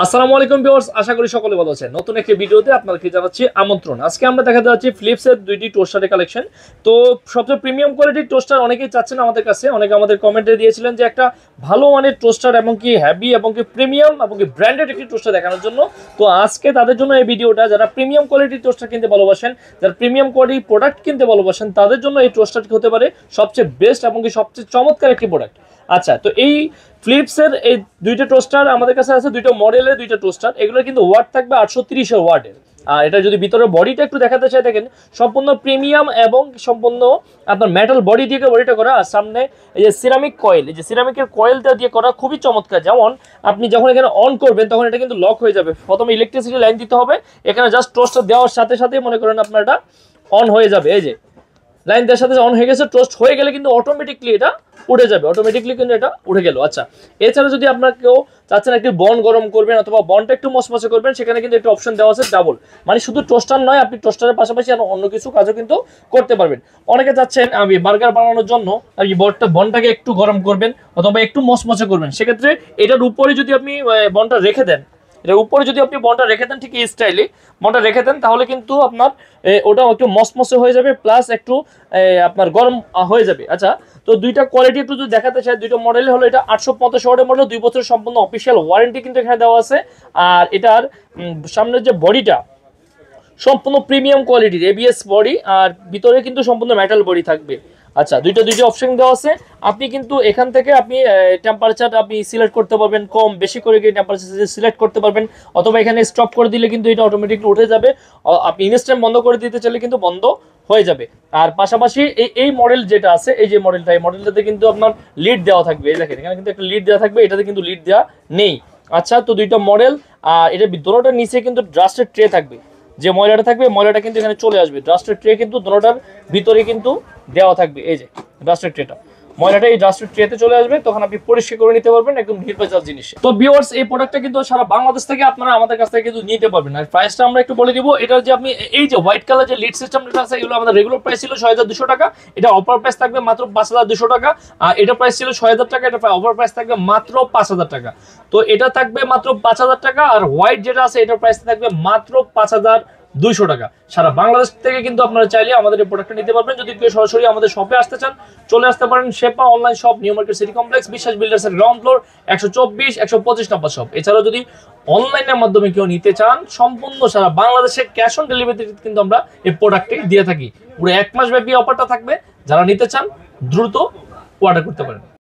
আসসালামু আলাইকুম ভিউয়ার্স, আশা করি সকলে ভালো আছেন। নতুন একটি ভিডিওতে আপনাদেরকে জানাচ্ছি আমন্ত্রণ। আজকে আমরা দেখাতে যাচ্ছি ফিলিপসের দুইটি টোস্টারের কালেকশন। তো সবচেয়ে প্রিমিয়াম কোয়ালিটির টোস্টার অনেকেই চাচ্ছেন আমাদের কাছে, অনেকে আমাদের কমেন্টে দিয়েছিলেন যে একটা ভালো মানের টোস্টার এবং কি হ্যাভি এবং কি প্রিমিয়াম এবং কি ব্র্যান্ডেড একটি টোস্টার দেখানোর জন্য। তো আজকে তাদের জন্য এই ভিডিওটা, যারা প্রিমিয়াম কোয়ালিটির টোস্টার কিনতে ভালোবাসেন, যারা প্রিমিয়াম কোয়ালিটির প্রোডাক্ট কিনতে ভালোবাসেন, তাদের জন্য এই টোস্টারটি হতে পারে সবচেয়ে বেস্ট এবং কি সবচেয়ে চমৎকার একটি প্রোডাক্ট। আচ্ছা, তো এই ফিলিপসের এই দুইটা টোস্টার আমাদের কাছে আছে, দুইটা মডেলের দুইটা টোস্টার। এগুলো কিন্তু ওয়াট থাকবে 830 ওয়াটের। আর এটা যদি ভিতরে বডিটা একটু দেখাতে চাই, দেখেন সম্পূর্ণ প্রিমিয়াম এবং সম্পূর্ণ আপনার মেটাল বডি দিয়ে বডিটা করা। আর সামনে এই যে সিরামিক কয়েল, এই যে সিরামিকের কয়েলটা দিয়ে করা, খুবই চমৎকার। যেমন আপনি যখন এখানে অন করবেন তখন এটা কিন্তু লক হয়ে যাবে। প্রথমে ইলেকট্রিসিটি লাইন দিতে হবে, এখানে জাস্ট টোস্টার দেওয়ার সাথে সাথে মনে করেন আপনার এটা অন হয়ে যাবে। এই যে লাইন দেওয়ার সাথে অন হয়ে গেছে, টোস্ট হয়ে গেলে কিন্তু অটোমেটিকলি এটা উঠে যাবে, অটোমেটিকলি কিন্তু এটা উঠে গেল। আচ্ছা, এছাড়া যদি আপনার কেউ চাচ্ছেন একটি বন গরম করবেন অথবা বনটা একটু মচমচে করবেন, সেখানে কিন্তু একটা অপশন দেওয়া আছে ডাবল, মানে শুধু টোস্টার নয়, আপনি টোস্টারের পাশাপাশি আর অন্য কিছু কাজও কিন্তু করতে পারবেন। অনেকে চাচ্ছেন আমি বার্গার বানানোর জন্য আর কি বনটাকে একটু গরম করবেন অথবা একটু মচমচে করবেন, সেক্ষেত্রে এটার উপরে যদি আপনি বনটা রেখে দেন, এটার উপরে যদি আপনি বনটা রেখে দেন, ঠিক এই স্টাইলে বনটা রেখে দেন, তাহলে কিন্তু আপনার ওটাও একটু মসমসে হয়ে যাবে, প্লাস একটু আপনার গরম হয়ে যাবে। আচ্ছা, তো দুইটা কোয়ালিটি একটু যদি দেখাতে চাই, দুইটা মডেল হলো, এটা 850 ওয়াটের মডেল, 2 বছরের সম্পূর্ণ অফিসিয়াল ওয়ারেন্টি কিন্তু এখানে দেওয়া আছে। আর এটার সামনের যে বডিটা সম্পূর্ণ প্রিমিয়াম কোয়ালিটির এবিএস বডি, আর ভিতরে কিন্তু সম্পূর্ণ মেটাল বডি থাকবে। আচ্ছা, দুইটা অপশন দেওয়া আছে। আপনি কিন্তু এখান থেকে আপনি টেম্পারেচার আপনি সিলেক্ট করতে পারবেন, কম বেশি করে গিয়ে টেম্পারেচার সিলেক্ট করতে পারবেন, অথবা এখানে স্টপ করে দিলে কিন্তু এটা অটোমেটিকলি উঠে যাবে। আপনি ইনস্ট্যান্ট বন্ধ করে দিতে চাইলে কিন্তু বন্ধ হয়ে যাবে। আর পাশাপাশি এই মডেল যেটা আছে, এই যে মডেলটা, এই মডেলটাতে কিন্তু আপনার লিড দেওয়া থাকবে। এই দেখেন এখানে কিন্তু একটা লিড দেওয়া থাকবে, এটাতে কিন্তু লিড দেওয়া নেই। আচ্ছা, তো দুইটা মডেল। আর এটা দুটোটার নিচে কিন্তু ডাস্টের ট্রে থাকবে, যে ময়লাটা থাকবে ময়লাটা কিন্তু এখানে চলে আসবে। ডাস্টের ট্রে কিন্তু দুটোটার ভিতরে কিন্তু দেওয়া থাকবে। এই যে ডাস্টের ট্রেটা, ময়লাটা এই ডাস্টের ট্রেতে চলে আসবে, তখন আপনি পরিষ্কার করে নিতে পারবেন একদম নির্ভেজাল জিনিস। তো ভিউয়ার্স, এই প্রোডাক্টটা কিন্তু সারা বাংলাদেশ থেকে আপনারা আমাদের কাছ থেকে কিন্তু নিতে পারবেন। আর প্রাইসটা আমরা একটু বলে দিব। এটা যে আপনি এই যে হোয়াইট কালার যে লিড সিস্টেমটা আছে, এগুলো আমাদের রেগুলার প্রাইস ছিল 6200 টাকা, এটা অফার প্রাইস থাকবে মাত্র 5200 টাকা। আর এটা প্রাইস ছিল 6000 টাকা, এটা অফার প্রাইস থাকবে মাত্র 5000 টাকা। তো এটা থাকবে মাত্র 5000 টাকা। আর হোয়াইট যেটা আছে, এটার প্রাইস থাকবে মাত্র 5200 টাকা। সারা বাংলাদেশ থেকে কিন্তু আপনারা চাইলে আমাদের এই প্রোডাক্টটা নিতে পারবেন। যদি কেউ সরাসরি আমাদের শপে আসতে চান, চলে আসতে পারেন। শেপা online shop, new market city complex, Biswas বিল্ডার্সের গ্রাউন্ড ফ্লোর, 124 125 নম্বর শপ। এছাড়াও যদি অনলাইনের মাধ্যমে কেউ নিতে চান, সম্পূর্ণ সারা বাংলাদেশে ক্যাশ অন ডেলিভারি কিন্তু আমরা এই প্রোডাক্টটি দিয়ে থাকি। পুরো 1 মাস ব্যাপী অফারটা থাকবে। যারা নিতে চান দ্রুত অর্ডার করতে পারেন।